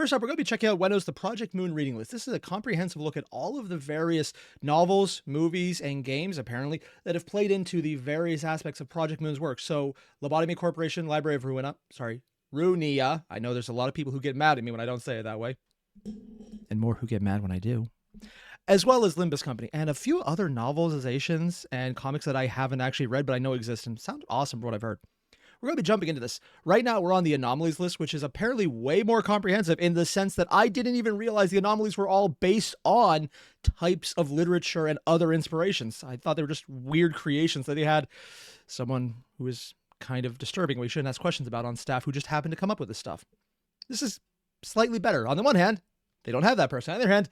First up, we're going to be checking out Weno's The Project Moon reading list. This is a comprehensive look at all of the various novels, movies, and games, apparently, that have played into the various aspects of Project Moon's work. So, Lobotomy Corporation, Library of Runia. I know there's a lot of people who get mad at me when I don't say it that way. And more who get mad when I do. As well as Limbus Company, and a few other novelizations and comics that I haven't actually read, but I know exist and sound awesome from what I've heard. We're going to be jumping into this. Right now, we're on the anomalies list, which is apparently way more comprehensive in the sense that I didn't even realize the anomalies were all based on types of literature and other inspirations. I thought they were just weird creations that they had someone who is kind of disturbing, we shouldn't ask questions about on staff, who just happened to come up with this stuff. This is slightly better. On the one hand, they don't have that person. On the other hand,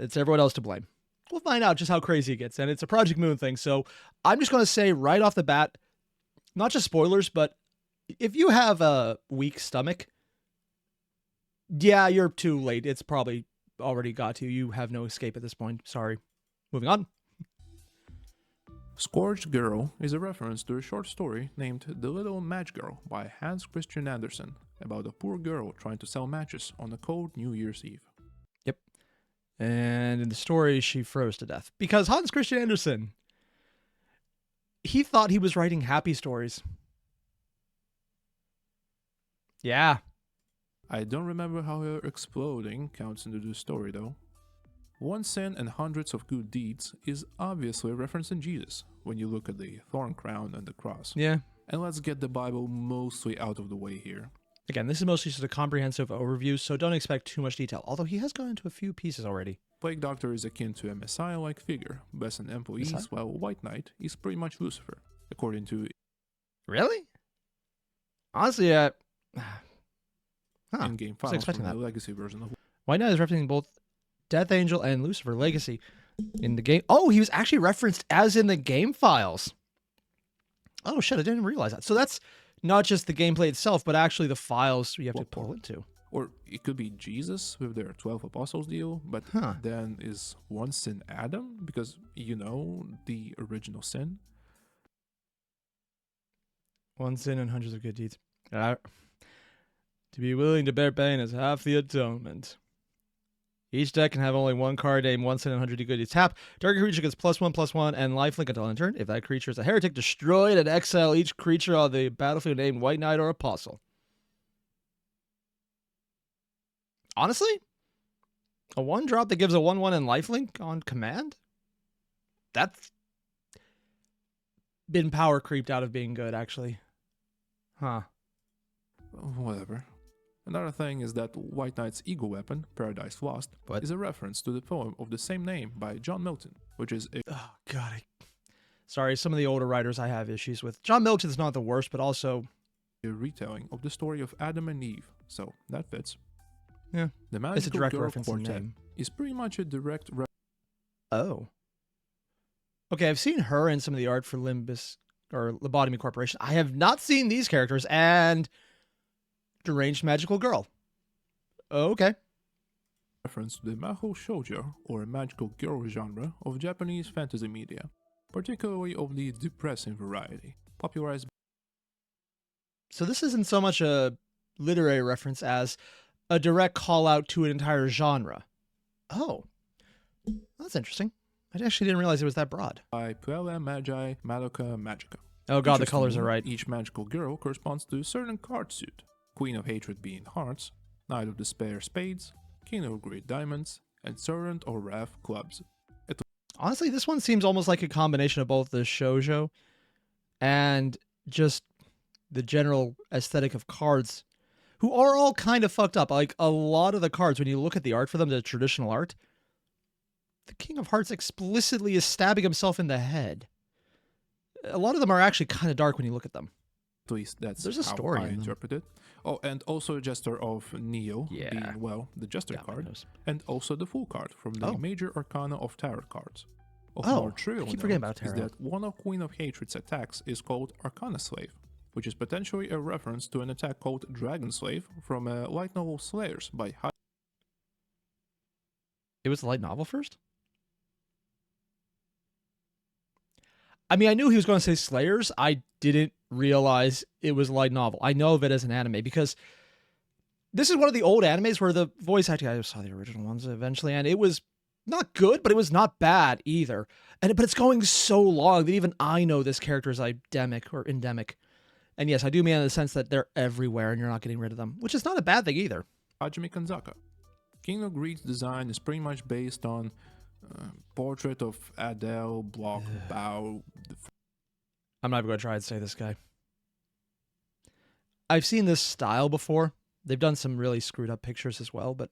it's everyone else to blame. We'll find out just how crazy it gets, and it's a Project Moon thing, so I'm just going to say right off the bat, not just spoilers, but if you have a weak stomach, yeah, you're too late. It's probably already got to you. You have no escape at this point. Sorry. Moving on. Scourged Girl is a reference to a short story named The Little Match Girl by Hans Christian Andersen about a poor girl trying to sell matches on a cold New Year's Eve. Yep. And in the story, she froze to death. Because Hans Christian Andersen, he thought he was writing happy stories. Yeah. I don't remember how her exploding counts into the story though. One sin and hundreds of good deeds is obviously a reference in Jesus when you look at the thorn crown and the cross. Yeah. And let's get the Bible mostly out of the way here. Again, this is mostly just a comprehensive overview, so don't expect too much detail, although he has gone into a few pieces already. Plague Doctor is akin to a messiah-like figure, best in employees, Messiah? while White Knight is pretty much Lucifer, according to... Really? Honestly, in-game files from the legacy version of... White Knight is referencing both Death Angel and Lucifer Legacy in the game. Oh, he was actually referenced as in the game files. Oh shit, I didn't realize that. So that's not just the gameplay itself, but actually the files you have to pull into. Or it could be Jesus with their 12 apostles deal, but then is one sin Adam? Because, you know, the original sin. One sin and hundreds of good deeds. To be willing to bear pain is half the atonement. Each deck can have only one card named one sin and 100 good deeds. Tap. Target creature gets +1/+1 and lifelink until end turn. If that creature is a heretic, destroy it and exile each creature on the battlefield named White Knight or Apostle. Honestly, a 1-drop that gives a 1/1 and lifelink on command? That's been power creeped out of being good, actually. Huh. Whatever. Another thing is that White Knight's ego weapon, Paradise Lost, is a reference to the poem of the same name by John Milton, which is a... Oh, God. Sorry, some of the older writers I have issues with. John Milton's not the worst, but also... a retelling of the story of Adam and Eve, so that fits. Yeah, the it's a direct Girl reference in Quartet name. is pretty much a direct Oh. Okay, I've seen her in some of the art for Limbus, or Lobotomy Corporation. I have not seen these characters, and... Deranged Magical Girl. Okay. reference to the Mahou Shoujo, or magical girl genre, of Japanese fantasy media, particularly of the depressing variety, popularized. So this isn't so much a literary reference as a direct call out to an entire genre. Oh, that's interesting. I actually didn't realize it was that broad. By Puella Magi Madoka Magica. Oh god, the colors are right. Each magical girl corresponds to a certain card suit. Queen of Hatred being hearts, Knight of Despair spades, King of Great diamonds, and Servant or Wrath clubs. Honestly, this one seems almost like a combination of both the shoujo and just the general aesthetic of cards, who are all kind of fucked up. Like, a lot of the cards, when you look at the art for them, the traditional art, the King of Hearts explicitly is stabbing himself in the head. A lot of them are actually kind of dark when you look at them. At least that's There's a how story I in them. interpret it. Oh, and also a Jester of Neo, being, well, the Jester card, and also the Fool card from the Major Arcana of Tarot cards. Of more trivial I keep forgetting note about Tarot. is that one of Queen of Hatred's attacks is called Arcana Slave, which is potentially a reference to an attack called Dragon Slave from a light novel Slayers by It was the light novel first? I mean, I knew he was going to say Slayers. I didn't realize it was a light novel. I know of it as an anime because This is one of the old animes where the voice acting, I saw the original ones eventually, and it was not good, but it was not bad either. But it's going so long that even I know this character is endemic. And yes, I do mean in the sense that they're everywhere and you're not getting rid of them, which is not a bad thing either. Hajime Kanzaka. King of Greed's design is pretty much based on portrait of Adele Block Bao. I'm not even going to try and say this guy. I've seen this style before. They've done some really screwed up pictures as well, but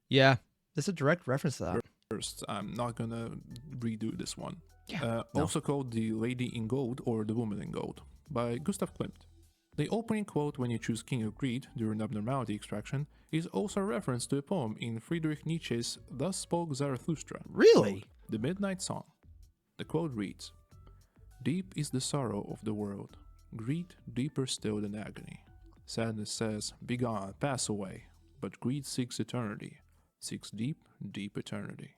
yeah, there's a direct reference to that. First, I'm not gonna redo this one. Yeah, Also called The Lady in Gold or The Woman in Gold by Gustav Klimt. The opening quote when you choose King of Greed during abnormality extraction is also a reference to a poem in Friedrich Nietzsche's Thus Spoke Zarathustra. Really? Called The Midnight Song. The quote reads, "Deep is the sorrow of the world, greed deeper still than agony. Sadness says, begone, pass away, but greed seeks eternity, seeks deep, deep eternity."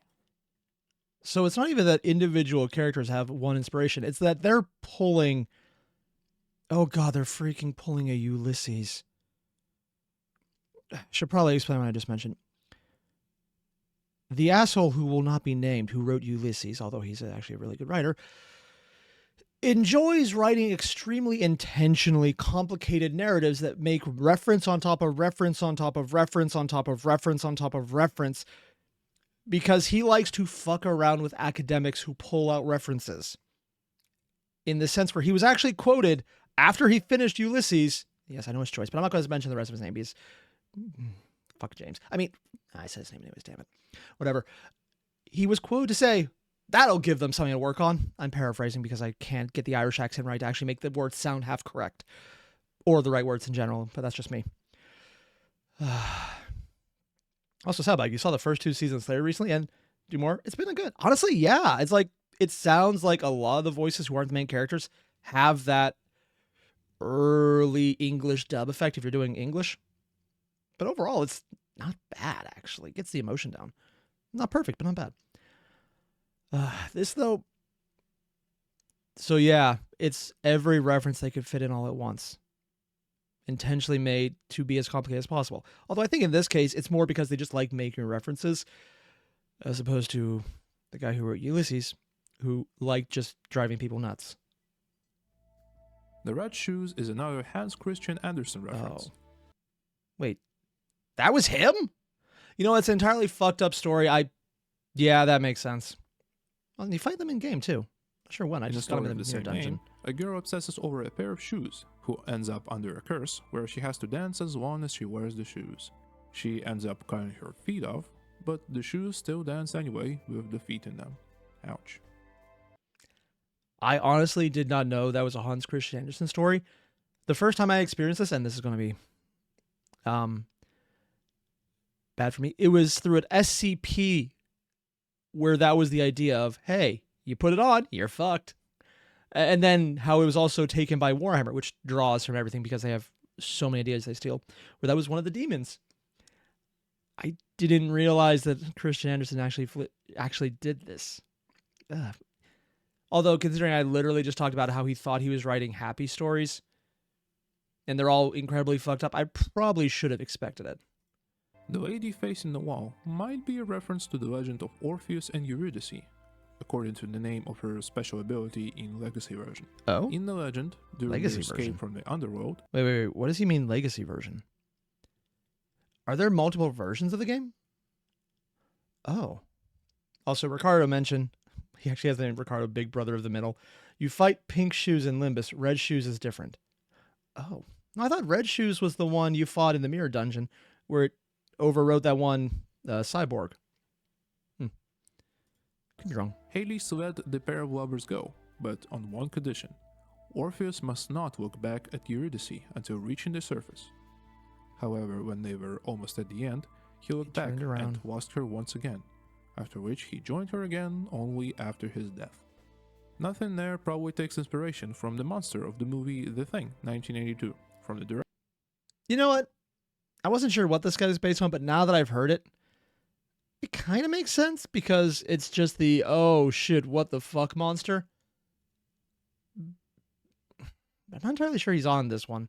So it's not even that individual characters have one inspiration. It's that they're pulling... Oh god, they're freaking pulling a Ulysses. Should probably explain what I just mentioned. The asshole who will not be named, who wrote Ulysses, although he's actually a really good writer, enjoys writing extremely intentionally complicated narratives that make reference on top of reference on top of reference on top of reference on top of reference, because he likes to fuck around with academics who pull out references. In the sense where he was actually quoted after he finished Ulysses. Yes, I know his choice, but I'm not going to mention the rest of his name because... Fuck James. I mean, I said his name anyways, damn it. Whatever. He was quoted to say, that'll give them something to work on. I'm paraphrasing because I can't get the Irish accent right to actually make the words sound half correct. Or the right words in general, but that's just me. Also, Sabag, you saw the first 2 seasons later recently and do more. It's been good. Honestly, yeah. It's like, it sounds like a lot of the voices who aren't the main characters have that early English dub effect if you're doing English. But overall, it's not bad, actually. It gets the emotion down. Not perfect, but not bad. This, though... So, yeah, it's every reference they could fit in all at once. Intentionally made to be as complicated as possible. Although I think in this case, it's more because they just like making references, as opposed to the guy who wrote Ulysses, who liked just driving people nuts. The Red Shoes is another Hans Christian Andersen reference. Oh. Wait, that was him? You know, it's an entirely fucked up story. Yeah, that makes sense. Well, and you fight them in game too. Not sure when. I just got them in the same dungeon. Name, a girl obsesses over a pair of shoes, who ends up under a curse where she has to dance as long as she wears the shoes. She ends up cutting her feet off, but the shoes still dance anyway with the feet in them. Ouch. I honestly did not know that was a Hans Christian Andersen story. The first time I experienced this, and this is going to be bad for me, it was through an SCP where that was the idea of, hey, you put it on, you're fucked. And then how it was also taken by Warhammer, which draws from everything because they have so many ideas they steal, where that was one of the demons. I didn't realize that Christian Andersen actually did this. Although, considering I literally just talked about how he thought he was writing happy stories, and they're all incredibly fucked up, I probably should have expected it. The lady facing the wall might be a reference to the legend of Orpheus and Eurydice, according to the name of her special ability in Legacy version. Oh? In the legend, during the escape from the underworld... Wait. What does he mean, Legacy version? Are there multiple versions of the game? Oh. Also, Ricardo mentioned... He actually has the name Ricardo, Big Brother of the Middle. You fight Pink Shoes in Limbus. Red Shoes is different. Oh. No, I thought Red Shoes was the one you fought in the Mirror Dungeon, where it overwrote that one cyborg. Could be wrong. Hades let the pair of lovers go, but on one condition. Orpheus must not look back at Eurydice until reaching the surface. However, when they were almost at the end, he looked back and lost her once again, after which he joined her again only after his death. Nothing there probably takes inspiration from the monster of the movie The Thing, 1982, from the director. You know what? I wasn't sure what this guy is based on, but now that I've heard it, it kind of makes sense because it's just the, oh shit, what the fuck monster. I'm not entirely sure he's on this one.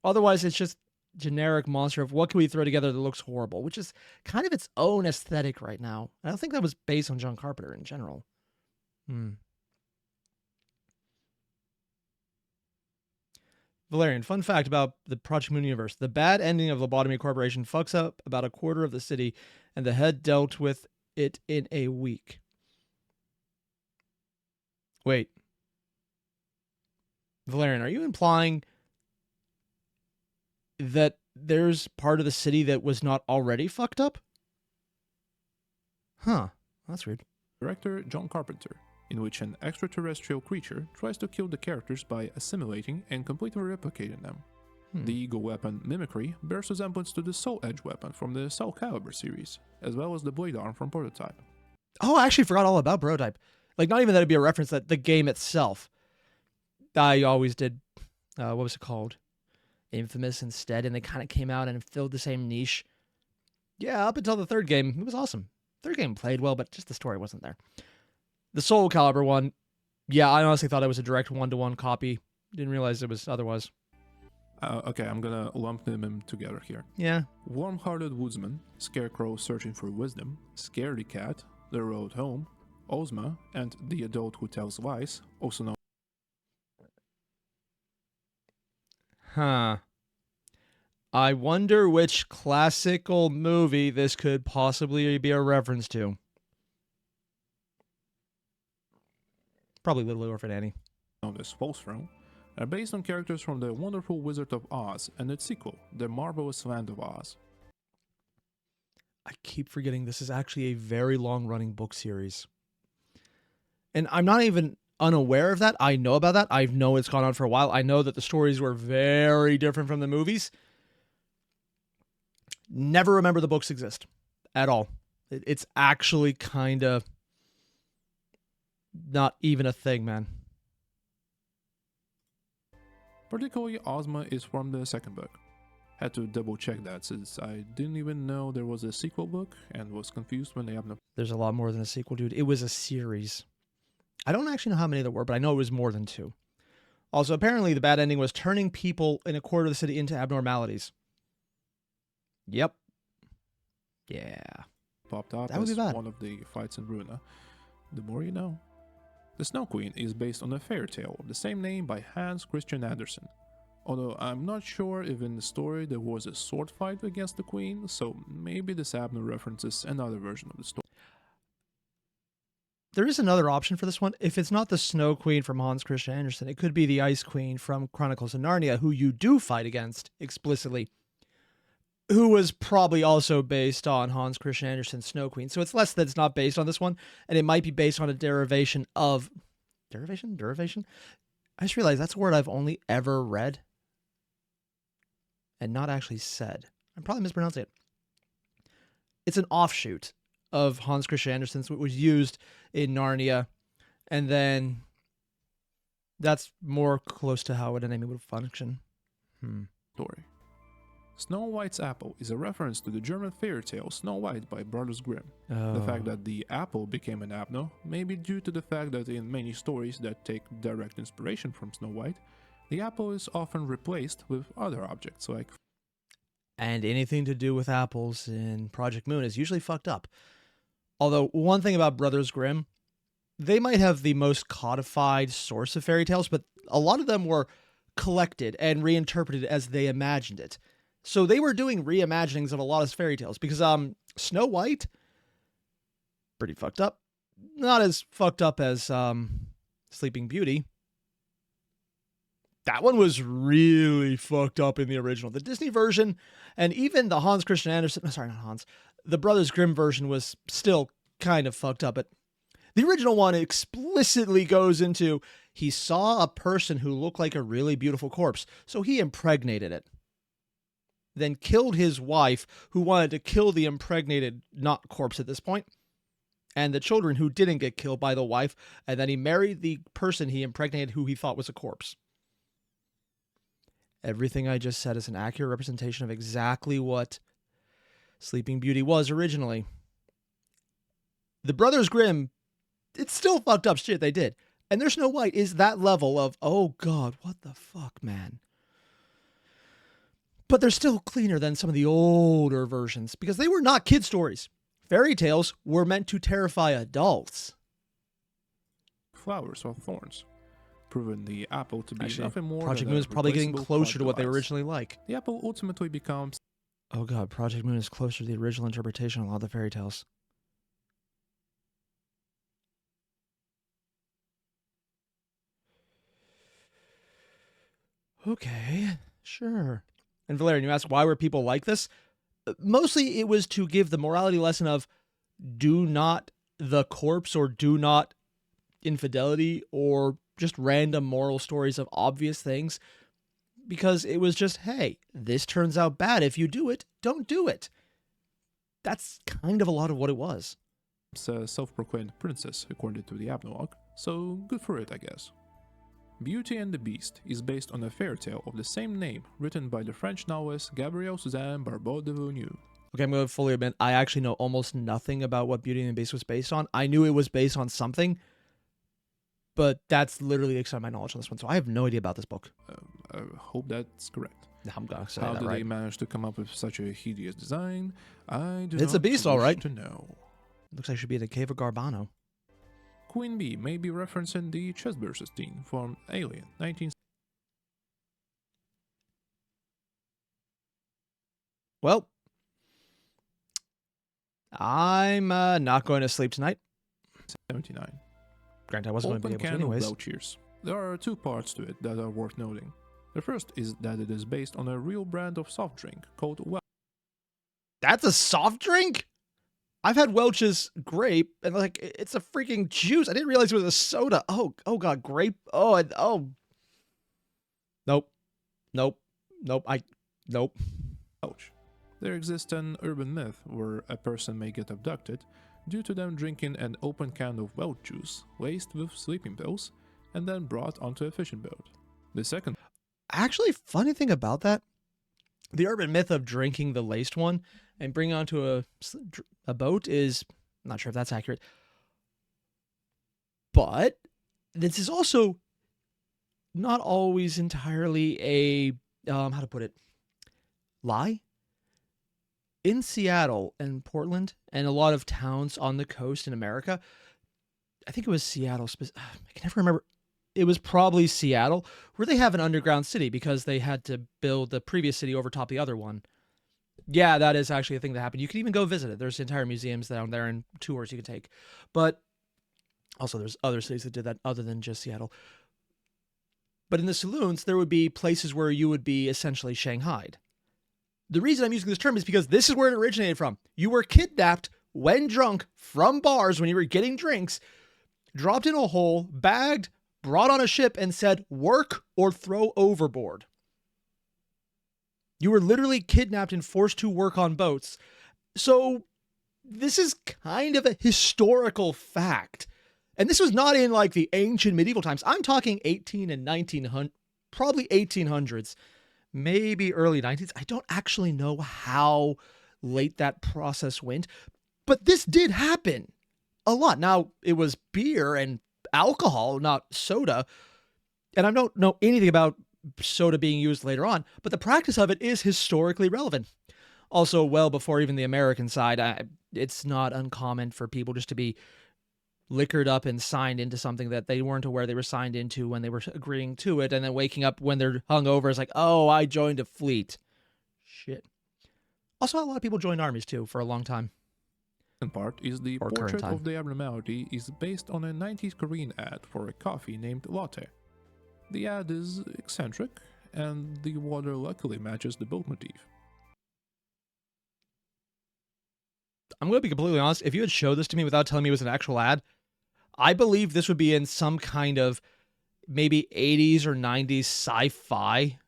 Otherwise, it's just generic monster of what can we throw together that looks horrible, which is kind of its own aesthetic right now. I don't think that was based on John Carpenter in general. Valerian, fun fact about the Project Moon universe. The bad ending of Lobotomy Corporation fucks up about a quarter of the city, and the head dealt with it in a week. Wait. Valerian, are you implying that there's part of the city that was not already fucked up? Huh. That's weird. Director John Carpenter, in which an extraterrestrial creature tries to kill the characters by assimilating and completely replicating them. The Eagle weapon Mimicry bears resemblance to the Soul Edge weapon from the Soul Calibur series, as well as the Blade Arm from Prototype. Oh, I actually forgot all about Prototype. Like, not even that it'd be a reference, that the game itself. I always did, what was it called? Infamous instead, and they kind of came out and filled the same niche. Yeah, up until the third game, it was awesome. Third game played well, but just the story wasn't there. The Soul Calibur one, yeah, I honestly thought it was a direct one-to-one copy. Didn't realize it was otherwise. Okay, I'm gonna lump them in together here. Yeah. Warm-Hearted Woodsman, Scarecrow Searching for Wisdom, Scaredy Cat, The Road Home, Ozma, and The Adult Who Tells Lies, also known. Huh. I wonder which classical movie this could possibly be a reference to. Probably Little Orphan Annie. Known as False Throne, are based on characters from The Wonderful Wizard of Oz and its sequel, The Marvelous Land of Oz. I keep forgetting this is actually a very long-running book series. And I'm not even unaware of that. I know about that. I know it's gone on for a while. I know that the stories were very different from the movies. Never remember the books exist at all. It's actually kind of not even a thing, man. Particularly, Ozma is from the second book. Had to double check that since I didn't even know there was a sequel book and was confused when they have no. There's a lot more than a sequel, dude. It was a series. I don't actually know how many there were, but I know it was more than 2. Also, apparently the bad ending was turning people in a quarter of the city into abnormalities. Yep. Yeah. Popped up That would be as bad. one of the fights in Bruna. The more you know. The Snow Queen is based on a fairy tale of the same name by Hans Christian Andersen. Although I'm not sure if in the story there was a sword fight against the queen, so maybe this Abner references another version of the story. There is another option for this one. If it's not the Snow Queen from Hans Christian Andersen, it could be the Ice Queen from Chronicles of Narnia, who you do fight against explicitly, who was probably also based on Hans Christian Andersen's Snow Queen. So it's less that it's not based on this one, and it might be based on a derivation of... Derivation? I just realized that's a word I've only ever read and not actually said. I'm probably mispronouncing it. It's an offshoot of Hans Christian Andersen's, which was used in Narnia, and then that's more close to how an enemy would function. Story. Snow White's apple is a reference to the German fairy tale Snow White by Brothers Grimm. The fact that the apple became an abno may be due to the fact that in many stories that take direct inspiration from Snow White, the apple is often replaced with other objects like... And anything to do with apples in Project Moon is usually fucked up. Although, one thing about Brothers Grimm, they might have the most codified source of fairy tales, but a lot of them were collected and reinterpreted as they imagined it. So they were doing reimaginings of a lot of fairy tales, because Snow White, pretty fucked up. Not as fucked up as Sleeping Beauty. That one was really fucked up in the original. The Disney version, and even the Hans Christian Andersen, sorry, not Hans, the Brothers Grimm version was still kind of fucked up. But the original one explicitly goes into, he saw a person who looked like a really beautiful corpse, so he impregnated it. Then killed his wife, who wanted to kill the impregnated, not corpse at this point, and the children who didn't get killed by the wife, and then he married the person he impregnated who he thought was a corpse. Everything I just said is an accurate representation of exactly what Sleeping Beauty was originally. The Brothers Grimm, it's still fucked up shit they did. And their Snow White is that level of, oh God, what the fuck, man. But they're still cleaner than some of the older versions because they were not kid stories. Fairy tales were meant to terrify adults. Flowers or thorns, proving the apple to be Actually, nothing more Project than Moon a is probably getting replaceable closer plot to what they were device. originally like. The apple ultimately becomes Oh god, Project Moon is closer to the original interpretation of a lot of the fairy tales. Okay, sure. And Valerian, you ask why were people like this? Mostly it was to give the morality lesson of do not the corpse or do not infidelity or just random moral stories of obvious things, because it was just, hey, this turns out bad. If you do it, don't do it. That's kind of a lot of what it was. a self-proclaimed princess, according to the Abnologue, so good for it, I guess. Beauty and the Beast is based on a fairy tale of the same name written by the French novelist Gabrielle Suzanne Barbeau de Villeneuve. Okay, I'm going to fully admit, I actually know almost nothing about what Beauty and the Beast was based on. I knew it was based on something, but that's literally the extent of my knowledge on this one, so I have no idea about this book. I hope that's correct. I'm going to say How that did right. they manage to come up with such a hideous design? I do It's not a beast, wish all right. to know. Looks like it should be in the Cave of Garbano. Queen Bee may be referencing the chessburster scene from Alien 19. Well, I'm not going to sleep tonight. 79. Granted, I wasn't going to be Open able to can of anyways. Belchers. There are two parts to it that are worth noting. The first is that it is based on a real brand of soft drink called Wilde. That's a soft drink? I've had Welch's grape, and like it's a freaking juice. I didn't realize it was a soda. Oh god, grape. Oh. Nope. Nope. Nope. Ouch. There exists an urban myth where a person may get abducted due to them drinking an open can of Welch juice laced with sleeping pills and then brought onto a fishing boat. The second Actually, funny thing about that, the urban myth of drinking the laced one and bringing onto a boat is, I'm not sure if that's accurate. But this is also not always entirely a, how to put it, lie. In Seattle and Portland and a lot of towns on the coast in America, I think it was Seattle, I can never remember. It was probably Seattle, where they have an underground city because they had to build the previous city over top the other one. Yeah, that is actually a thing that happened. You can even go visit it. There's entire museums down there and tours you can take. But also there's other cities that did that other than just Seattle. But in the saloons, there would be places where you would be essentially shanghaied. The reason I'm using this term is because this is where it originated from. You were kidnapped when drunk from bars when you were getting drinks, dropped in a hole, bagged, brought on a ship, and said, work or throw overboard. You were literally kidnapped and forced to work on boats. So this is kind of a historical fact. And this was not in like the ancient medieval times. I'm talking 18 and 1900, probably 1800s, maybe early 19s. I don't actually know how late that process went, but this did happen a lot. Now, it was beer and alcohol, not soda. And I don't know anything about soda being used later on, but the practice of it is historically relevant. Also, well before even the American side, it's not uncommon for people just to be liquored up and signed into something that they weren't aware they were signed into when they were agreeing to it, and then waking up when they're hungover is like, oh, I joined a fleet. Shit. Also, a lot of people joined armies too for a long time. second part is the Or current portrait time. of the abnormality is based on a 90s Korean ad for a coffee named Latte. The ad is eccentric, and the water luckily matches the boat motif. I'm going to be completely honest. If you had showed this to me without telling me it was an actual ad, I believe this would be in some kind of maybe 80s or 90s sci-fi.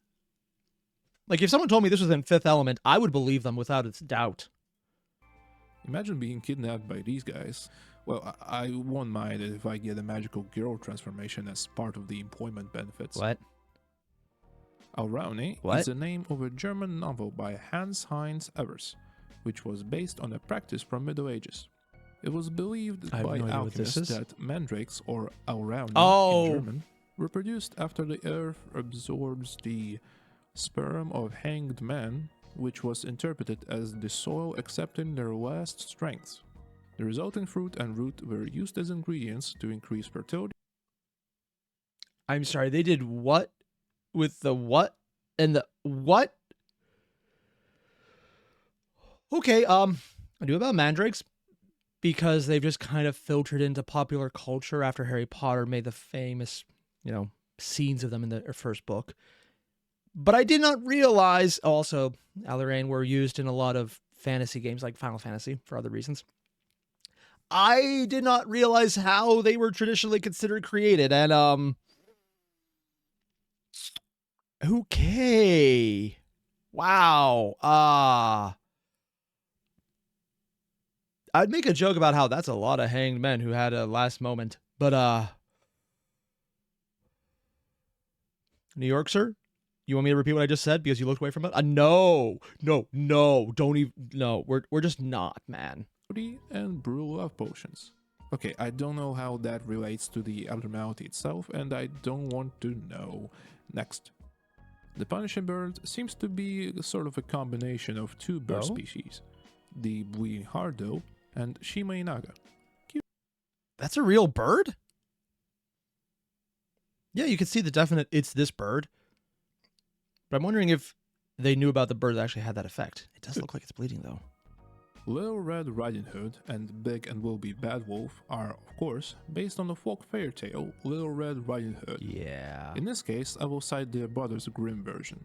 Like if someone told me this was in Fifth Element, I would believe them without a doubt. Imagine being kidnapped by these guys. Well, I won't mind it if I get a magical girl transformation as part of the employment benefits. What? Alraune What? is the name of a German novel by Hans Heinz Evers, which was based on a practice from Middle Ages. It was believed I have by no idea what this alchemists is. that mandrakes, or Alraune Oh. in German, were produced after the earth absorbs the sperm of hanged men, which was interpreted as the soil accepting their last strength. The resulting fruit and root were used as ingredients to increase fertility. I'm sorry, they did what with the what and the what? Okay, I knew about mandrakes because they've just kind of filtered into popular culture after Harry Potter made the famous, scenes of them in the first book. But I did not realize also Airier were used in a lot of fantasy games like Final Fantasy for other reasons. I did not realize how they were traditionally considered created, and okay. Wow. I'd make a joke about how that's a lot of hanged men who had a last moment. But New York, sir? You want me to repeat what I just said because you looked away from it? No, don't even. No, we're just not, man. And brew love potions. Okay, I don't know how that relates to the abnormality itself, and I don't want to know. Next. The punishing bird seems to be sort of a combination of two bird species, the bleeding hardo and shimainaga. That's a real bird? Yeah, you can see the definite it's this bird. But I'm wondering if they knew about the bird that actually had that effect. It does look like it's bleeding, though. Little Red Riding Hood and Big and Wilby Bad Wolf are, of course, based on the folk fairy tale Little Red Riding Hood. Yeah. In this case, I will cite the Brothers Grimm version.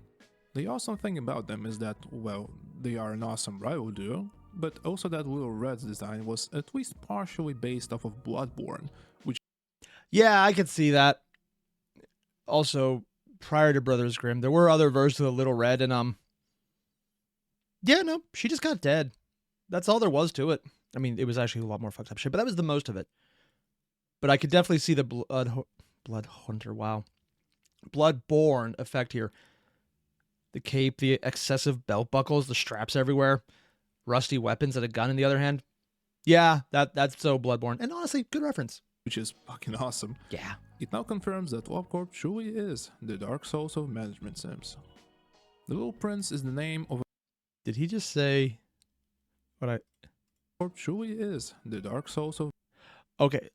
The awesome thing about them is that, well, they are an awesome rival duo, but also that Little Red's design was at least partially based off of Bloodborne, which... Yeah, I could see that. Also, prior to Brothers Grimm, there were other versions of the Little Red, and yeah, no, she just got dead. That's all there was to it. I mean, it was actually a lot more fucked up shit, but that was the most of it. But I could definitely see the Blood Hunter, wow. Bloodborne effect here. The cape, the excessive belt buckles, the straps everywhere, rusty weapons and a gun in the other hand. Yeah, that's so Bloodborne. And honestly, good reference. Which is fucking awesome. Yeah. It now confirms that LoveCorp truly is the Dark Souls of management sims. The Little Prince is the name of... Did he just say... Corp truly is the Dark Souls of... Okay.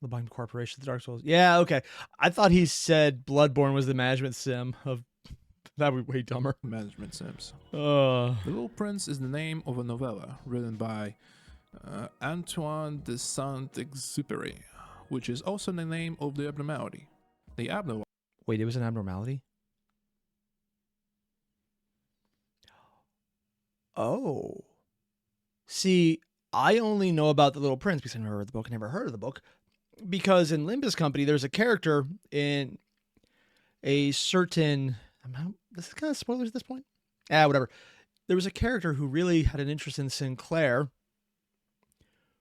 Lobotomy Corporation, the Dark Souls. Yeah, okay. I thought he said Bloodborne was the management sim of... That would be way dumber. Management sims. The Little Prince is the name of a novella written by Antoine de Saint-Exupéry, which is also the name of the abnormality. The abnormality... Wait, it was an abnormality? Oh. See, I only know about the Little Prince because I never read the book, I never heard of the book. Because in Limbus Company, there's a character in a certain... This is kind of spoilers at this point. Whatever. There was a character who really had an interest in Sinclair,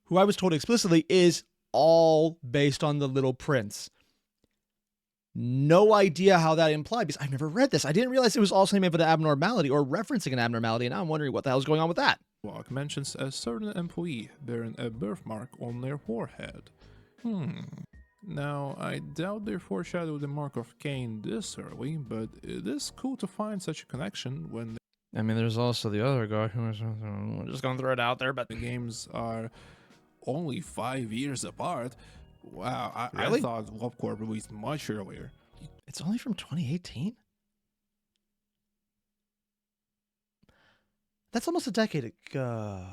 who I was told explicitly is all based on the Little Prince. No idea how that implied, because I've never read this. I didn't realize it was also named of an abnormality or referencing an abnormality, and now I'm wondering what the hell's going on with that. Walk mentions a certain employee bearing a birthmark on their forehead. Now, I doubt they foreshadowed the mark of Cain this early, but it is cool to find such a connection when... I mean, there's also the other guy who was... I'm just gonna throw it out there, but... The games are only 5 years apart. Wow, Really? I thought LoveCorp released much earlier. It's only from 2018? That's almost a decade ago.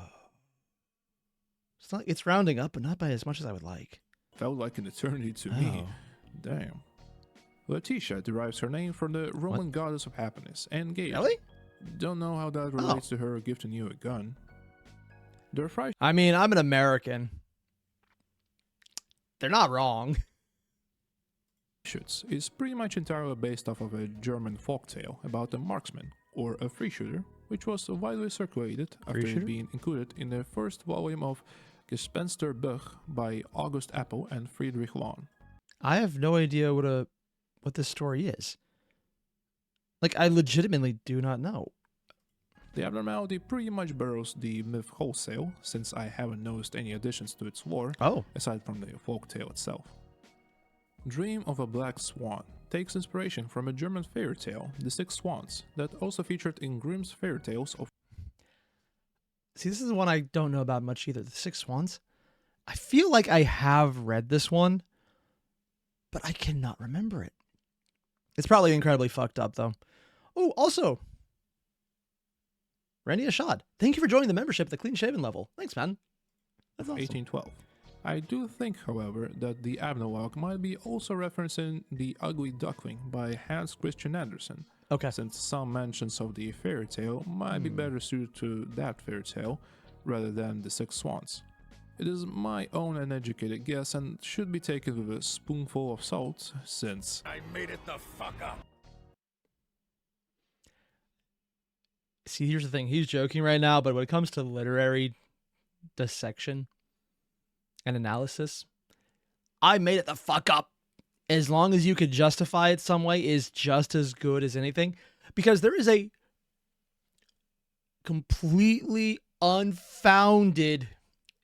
It's rounding up, but not by as much as I would like. Felt like an eternity to me. Damn. Letitia derives her name from the Roman goddess of happiness and gaiety. Really? Don't know how that relates to her gifting you a gun. I mean, I'm an American. They're not wrong. Is pretty much entirely based off of a German folktale about a marksman, or a free shooter, which was widely circulated after being included in the first volume of Gespensterbuch by August Appel and Friedrich Lahn. I have no idea what this story is. Like, I legitimately do not know. The abnormality pretty much borrows the myth wholesale, since I haven't noticed any additions to its lore, aside from the folktale itself. Dream of a Black Swan takes inspiration from a German fairy tale, The Six Swans, that also featured in Grimm's fairy tales of... See, this is one I don't know about much either. The Six Swans? I feel like I have read this one, but I cannot remember it. It's probably incredibly fucked up, though. Oh, also, Randy Ashad, thank you for joining the membership at the clean shaven level. Thanks, man. That's awesome. 1812. I do think, however, that the Abnologue might be also referencing The Ugly Duckling by Hans Christian Andersen, Okay. since some mentions of the fairy tale might be better suited to that fairy tale rather than The Six Swans. It is my own uneducated guess and should be taken with a spoonful of salt, since I made it the fuck up. See, here's the thing. He's joking right now, but when it comes to literary dissection and analysis, I made it the fuck up. As long as you could justify it some way is just as good as anything. Because there is a completely unfounded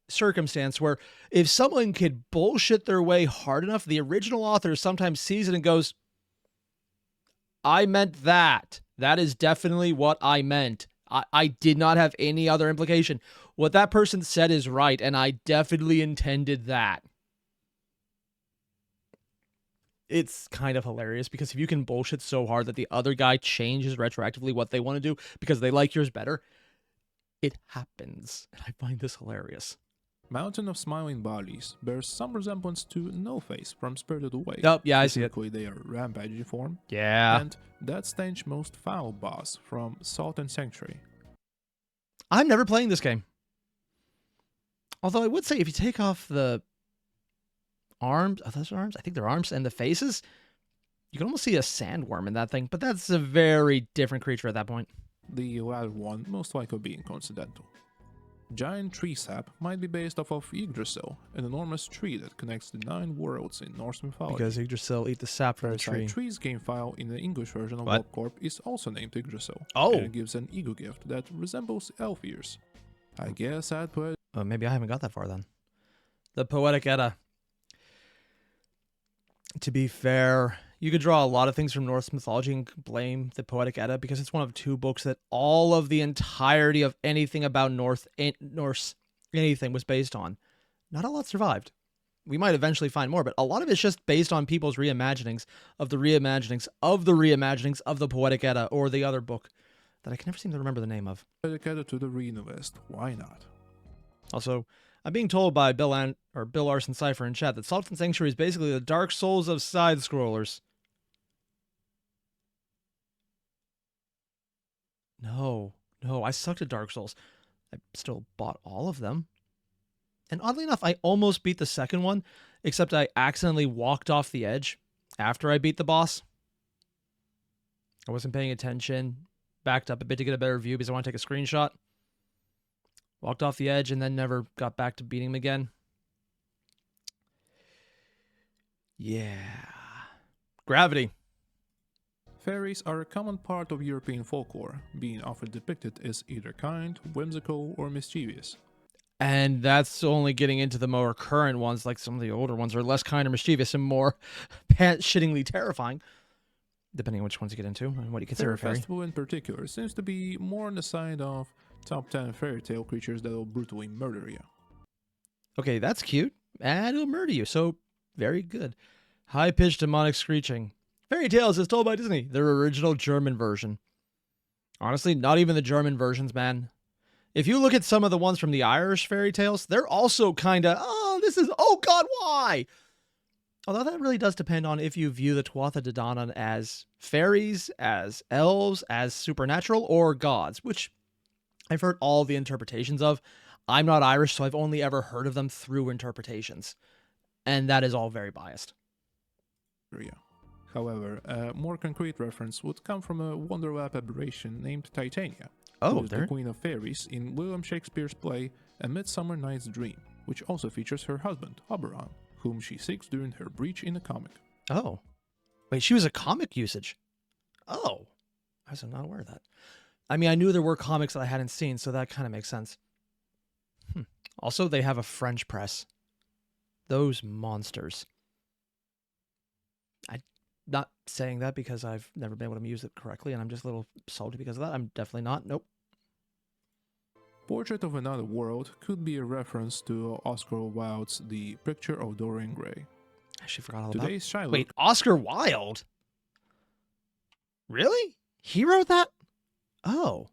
circumstance where if someone could bullshit their way hard enough, the original author sometimes sees it and goes, I meant that. That is definitely what I meant. I did not have any other implication. What that person said is right, and I definitely intended that. It's kind of hilarious because if you can bullshit so hard that the other guy changes retroactively what they want to do because they like yours better, it happens. And I find this hilarious. Mountain of Smiling Bodies bears some resemblance to No Face from Spirited Away. Oh, yeah, I see it. Basically, they are rampagey form. Yeah. And that stench most foul boss from Salt and Sanctuary. I'm never playing this game. Although I would say if you take off the arms, are those arms? I think they're arms and the faces. You can almost see a sandworm in that thing, but that's a very different creature at that point. The latter one most likely being coincidental. Giant tree sap might be based off of Yggdrasil, an enormous tree that connects the 9 worlds in Norse mythology. Because Yggdrasil eat the sap from the tree. Tree's game file in the English version of What? Warp is also named Yggdrasil. Oh. And it gives an ego gift that resembles elf ears. I guess I'd put... Maybe I haven't got that far then. The Poetic Edda. To be fair, you could draw a lot of things from Norse mythology and blame the Poetic Edda because it's one of 2 books that all of the entirety of anything about Norse anything was based on. Not a lot survived. We might eventually find more, but a lot of it's just based on people's reimaginings of the reimaginings of the reimaginings of the Poetic Edda or the other book that I can never seem to remember the name of. Dedicated to the Reno list. Why not? Also, I'm being told by Bill Larson Cypher in chat that Salt and Sanctuary is basically the Dark Souls of side-scrollers. No, I sucked at Dark Souls. I still bought all of them. And oddly enough, I almost beat the second one, except I accidentally walked off the edge after I beat the boss. I wasn't paying attention, backed up a bit to get a better view because I want to take a screenshot. Walked off the edge and then never got back to beating him again. Yeah. Gravity. Fairies are a common part of European folklore, being often depicted as either kind, whimsical, or mischievous. And that's only getting into the more current ones, like some of the older ones are less kind or mischievous and more pants-shittingly terrifying, depending on which ones you get into and what you consider a Fairy fairy. Festival in particular seems to be more on the side of top 10 fairy tale creatures that will brutally murder you. Okay, that's cute. And it'll murder you, so very good. High-pitched demonic screeching. Fairy tales as told by Disney, their original German version. Honestly, not even the German versions, man. If you look at some of the ones from the Irish fairy tales, they're also kind of, oh god, why? Although that really does depend on if you view the Tuatha De Danann as fairies, as elves, as supernatural, or gods, which I've heard all the interpretations of. I'm not Irish, so I've only ever heard of them through interpretations. And that is all very biased. However, a more concrete reference would come from a Wonderlap aberration named Titania, Oh, who is there. the Queen of Fairies in William Shakespeare's play A Midsummer Night's Dream, which also features her husband, Oberon, whom she seeks during her breach in a comic. Oh. Wait, she was a comic usage. Oh. I was not aware of that. I mean, I knew there were comics that I hadn't seen, so that kind of makes sense. Also, they have a French press. Those monsters. saying that because I've never been able to use it correctly, and I'm just a little salty because of that. I'm definitely not. Nope. Portrait of Another World could be a reference to Oscar Wilde's The Picture of Dorian Gray. I actually forgot all Today's shy about. look. Wait, Oscar Wilde? Really? He wrote that? Oh.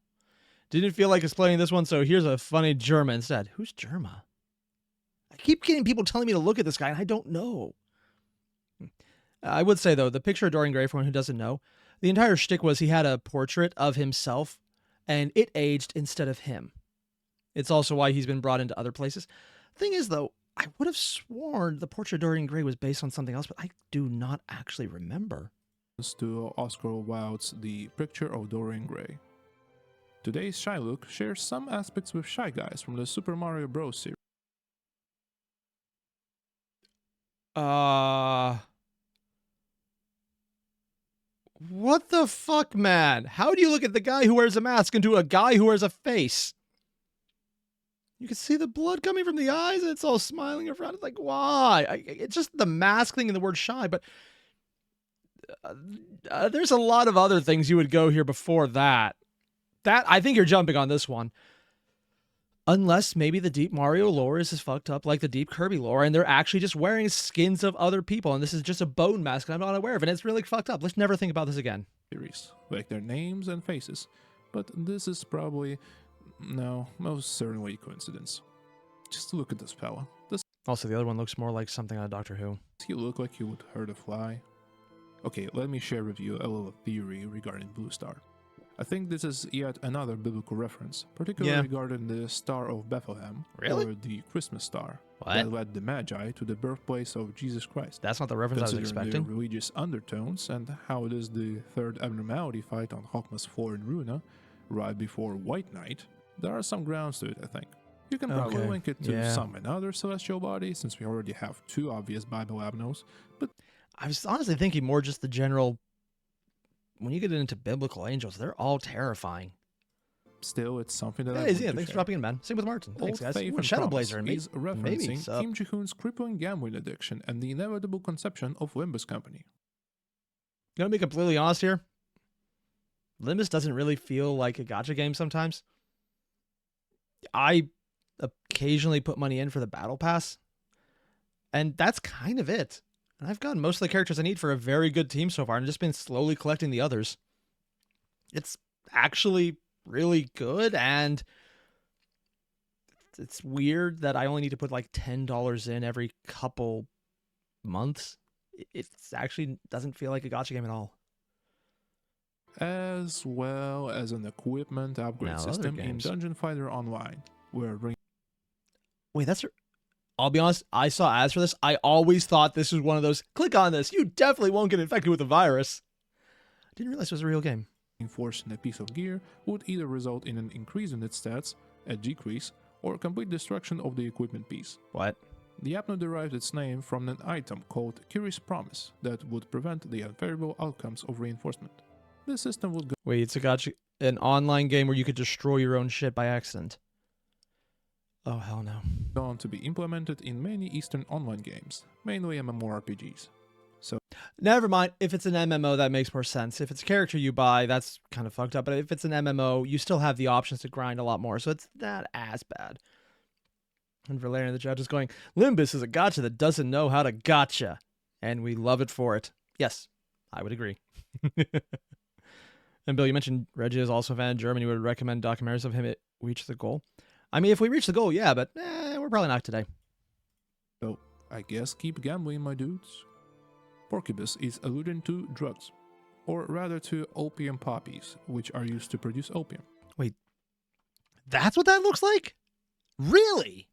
Didn't feel like explaining this one, so here's a funny Germa instead. Who's Germa? I keep getting people telling me to look at this guy, and I don't know. I would say, though, the picture of Dorian Gray, for one who doesn't know, the entire shtick was he had a portrait of himself, and it aged instead of him. It's also why he's been brought into other places. Thing is, though, I would have sworn the portrait of Dorian Gray was based on something else, but I do not actually remember. To Oscar Wilde's The Picture of Dorian Gray. Today's Shy Look shares some aspects with Shy Guys from the Super Mario Bros. Series. What the fuck, man? How do you look at the guy who wears a mask into a guy who wears a face? You can see the blood coming from the eyes, and it's all smiling around. It's like, why? It's just the mask thing and the word shy, but there's a lot of other things you would go here before that. I think you're jumping on this one. Unless maybe the deep Mario lore is as fucked up like the deep Kirby lore, and they're actually just wearing skins of other people, and this is just a bone mask, and I'm not aware of it, and it's really fucked up. Let's never think about this again. Series, like their names and faces, but this is probably, no, most certainly a coincidence. Just look at this fella. Does Also, the other one looks more like something on Doctor Who. he look like he would hurt a fly? Okay, let me share with you a little theory regarding Blue Star. I think this is yet another biblical reference, particularly regarding the Star of Bethlehem, or the Christmas star, that led the Magi to the birthplace of Jesus Christ. That's not the reference I was expecting. The religious undertones and how it is the third abnormality fight on Hawkman's floor in Runa, right before White Night, there are some grounds to it, I think. You can probably link it to some another celestial body, since we already have two obvious Bible abnos, but I was honestly thinking more just the general. When you get into biblical angels, they're all terrifying. Still, it's something that thanks for dropping in, man. Same with Martin. Thanks, guys. Shadow Blazer and me. Is referencing Kim Ji-hoon's crippling gambling addiction and the inevitable conception of Limbus Company. Gonna be completely honest here. Limbus doesn't really feel like a gacha game sometimes. I occasionally put money in for the battle pass, and that's kind of it. And I've gotten most of the characters I need for a very good team so far, and just been slowly collecting the others. It's actually really good, and it's weird that I only need to put like $10 in every couple months. It actually doesn't feel like a gacha game at all. As well as an equipment upgrade system in Dungeon Fighter Online, where wait, that's. I'll be honest, I saw ads for this. I always thought this was one of those, click on this, you definitely won't get infected with a virus. I didn't realize it was a real game. Enforcing a piece of gear would either result in an increase in its stats, a decrease, or complete destruction of the equipment piece. What? The Apno derived its name from an item called Kiri's Promise that would prevent the unfavorable outcomes of reinforcement. This system would go. Wait, it's a gacha, an online game where you could destroy your own shit by accident. Oh, hell no. On to be implemented in many Eastern online games, mainly MMORPGs. So, never mind. If it's an MMO, that makes more sense. If it's a character you buy, that's kind of fucked up. But if it's an MMO, you still have the options to grind a lot more, so it's not as bad. And Valerian the Judge is going, Limbus is a gacha that doesn't know how to gacha, and we love it for it. Yes, I would agree. And Bill, you mentioned Reggie is also a fan of Germany. Would recommend documentaries of him at Reach the Goal. I mean, if we reach the goal, yeah, but we're probably not today. So, I guess keep gambling, my dudes. Porcubus is alluding to drugs, or rather to opium poppies, which are used to produce opium. Wait, that's what that looks like? Really?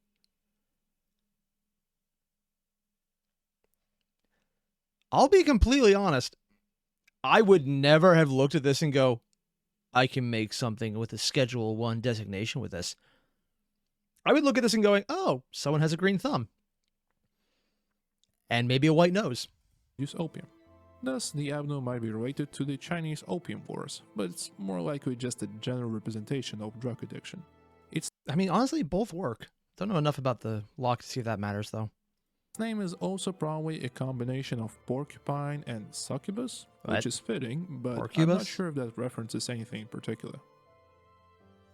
I'll be completely honest. I would never have looked at this and go, I can make something with a Schedule 1 designation with this. I would look at this and going, oh, someone has a green thumb. And maybe a white nose. Use opium. Thus, the abno might be related to the Chinese Opium Wars, but it's more likely just a general representation of drug addiction. I mean, honestly, both work. Don't know enough about the lock to see if that matters, though. Its name is also probably a combination of porcupine and succubus, which What? is fitting, but I'm not Porcubus? sure if that references anything in particular.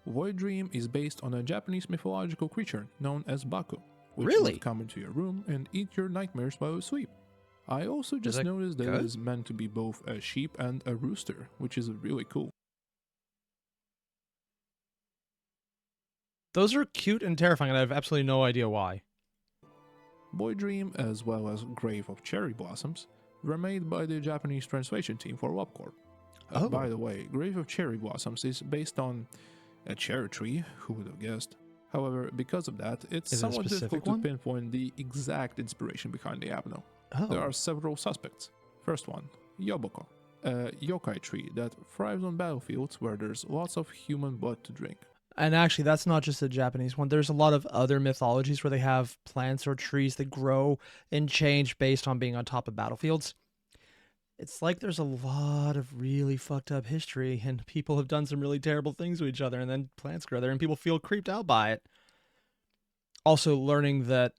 Void Dream is based on a Japanese mythological creature known as Baku, which Really? would come into your room and eat your nightmares while you sleep. I also just that noticed that good? it is meant to be both a sheep and a rooster, which is really cool. Those are cute and terrifying, and I have absolutely no idea why. Boy Dream, as well as Grave of Cherry Blossoms, were made by the Japanese translation team for Webcorp. Oh. By the way, Grave of Cherry Blossoms is based on a cherry tree, who would have guessed? However, because of that, it's Is it a somewhat specific difficult one? to pinpoint the exact inspiration behind the abno. Oh. There are several suspects. First one, Yoboko, a yokai tree that thrives on battlefields where there's lots of human blood to drink. And actually, that's not just a Japanese one. There's a lot of other mythologies where they have plants or trees that grow and change based on being on top of battlefields. It's like there's a lot of really fucked up history, and people have done some really terrible things to each other, and then plants grow there, and people feel creeped out by it. Also, learning that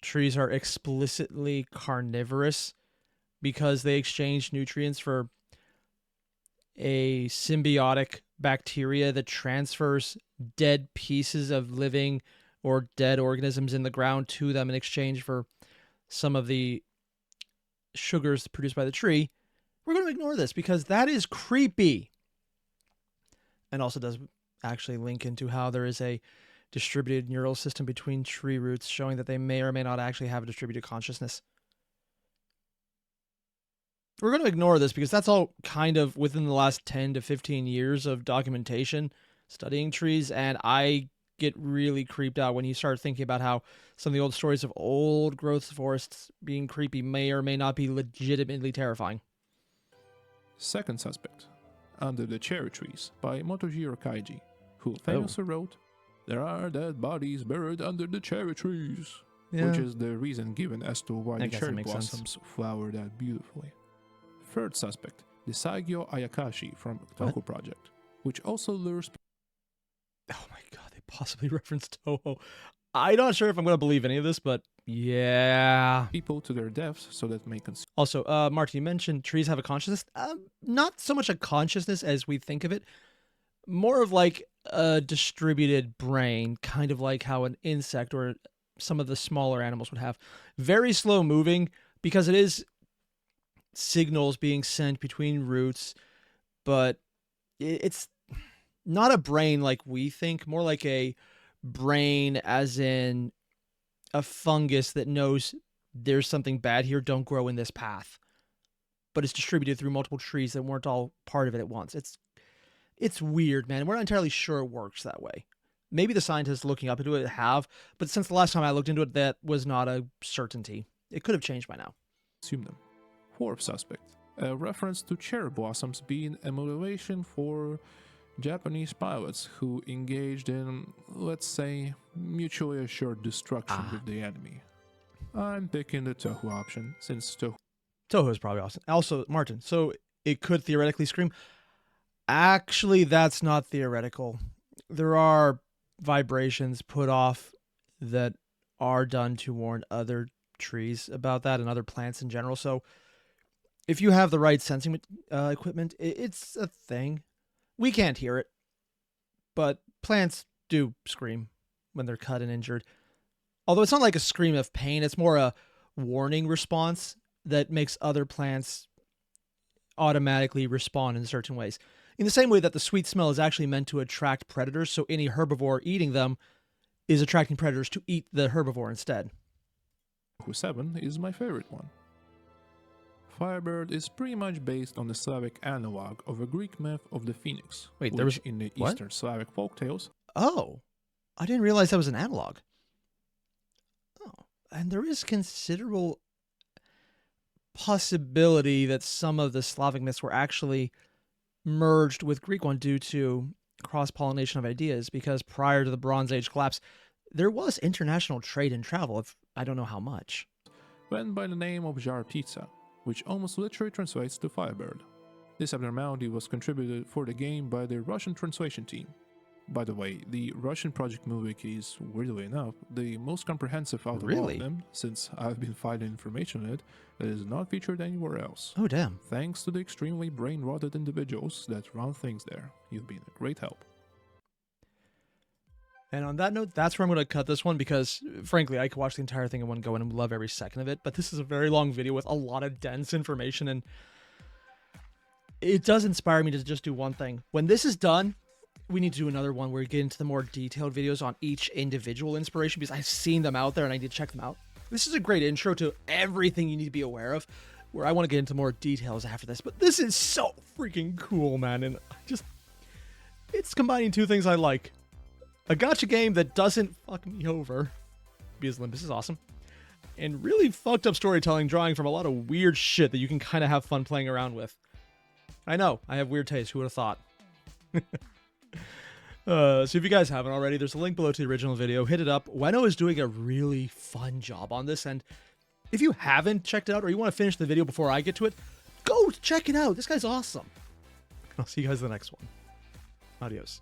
trees are explicitly carnivorous because they exchange nutrients for a symbiotic bacteria that transfers dead pieces of living or dead organisms in the ground to them in exchange for some of the sugars produced by the tree. We're going to ignore this because that is creepy. And also does actually link into how there is a distributed neural system between tree roots, showing that they may or may not actually have a distributed consciousness. We're going to ignore this because that's all kind of within the last 10 to 15 years of documentation studying trees, and I get really creeped out when you start thinking about how some of the old stories of old growth forests being creepy may or may not be legitimately terrifying. Second suspect, Under the Cherry Trees by Motojiro Kaiji, who famously wrote, "There are dead bodies buried under the cherry trees," which is the reason given as to why I the guess cherry that makes sense. blossoms flower that beautifully. Third suspect, the Saigyo Ayakashi from Toku Project, which also lures. Oh my god, they possibly referenced Toho. I'm not sure if I'm going to believe any of this, but yeah. People to their deaths so that may consume. Also, Martin, you mentioned trees have a consciousness. Not so much a consciousness as we think of it. More of like a distributed brain, kind of like how an insect or some of the smaller animals would have. Very slow moving because it is signals being sent between roots, but it's not a brain like we think, more like a brain as in a fungus that knows there's something bad here, don't grow in this path. But it's distributed through multiple trees that weren't all part of it at once. It's weird, man. We're not entirely sure it works that way. Maybe the scientists looking up into it have, but since the last time I looked into it, that was not a certainty. It could have changed by now. Them. Fourth suspect, a reference to cherry blossoms being a motivation for Japanese pilots who engaged in, let's say, mutually assured destruction with the enemy. I'm picking the Toho option, since Toho is probably awesome. Also, Martin, so it could theoretically scream. Actually, that's not theoretical. There are vibrations put off that are done to warn other trees about that and other plants in general. So if you have the right sensing equipment, it's a thing. We can't hear it, but plants do scream when they're cut and injured. Although it's not like a scream of pain, it's more a warning response that makes other plants automatically respond in certain ways. In the same way that the sweet smell is actually meant to attract predators, so any herbivore eating them is attracting predators to eat the herbivore instead. 7 is my favorite one. Firebird is pretty much based on the Slavic analog of a Greek myth of the phoenix, Wait, which there was in the what? Eastern Slavic folktales. Oh, I didn't realize that was an analog. Oh, and there is considerable possibility that some of the Slavic myths were actually merged with Greek one due to cross-pollination of ideas, because prior to the Bronze Age collapse, there was international trade and travel, if I don't know how much. Went by the name of Jar Pizza, which almost literally translates to Firebird. This abnormality was contributed for the game by the Russian translation team. By the way, the Russian Project Moon Wiki is, weirdly enough, the most comprehensive out of all Really? of them, since I've been finding information in it that is not featured anywhere else. Oh, damn. Thanks to the extremely brain-rotted individuals that run things there. You've been a great help. And on that note, that's where I'm going to cut this one because, frankly, I could watch the entire thing in one go and love every second of it. But this is a very long video with a lot of dense information, and it does inspire me to just do one thing. When this is done, we need to do another one where we get into the more detailed videos on each individual inspiration because I've seen them out there and I need to check them out. This is a great intro to everything you need to be aware of, where I want to get into more details after this. But this is so freaking cool, man. And it's combining two things I like. A gacha game that doesn't fuck me over, because Limbus is awesome, and really fucked up storytelling drawing from a lot of weird shit that you can kind of have fun playing around with. I know, I have weird taste, who would have thought? So if you guys haven't already, there's a link below to the original video. Hit it up. Weno is doing a really fun job on this, and if you haven't checked it out or you want to finish the video before I get to it, go check it out. This guy's awesome. I'll see you guys in the next one. Adios.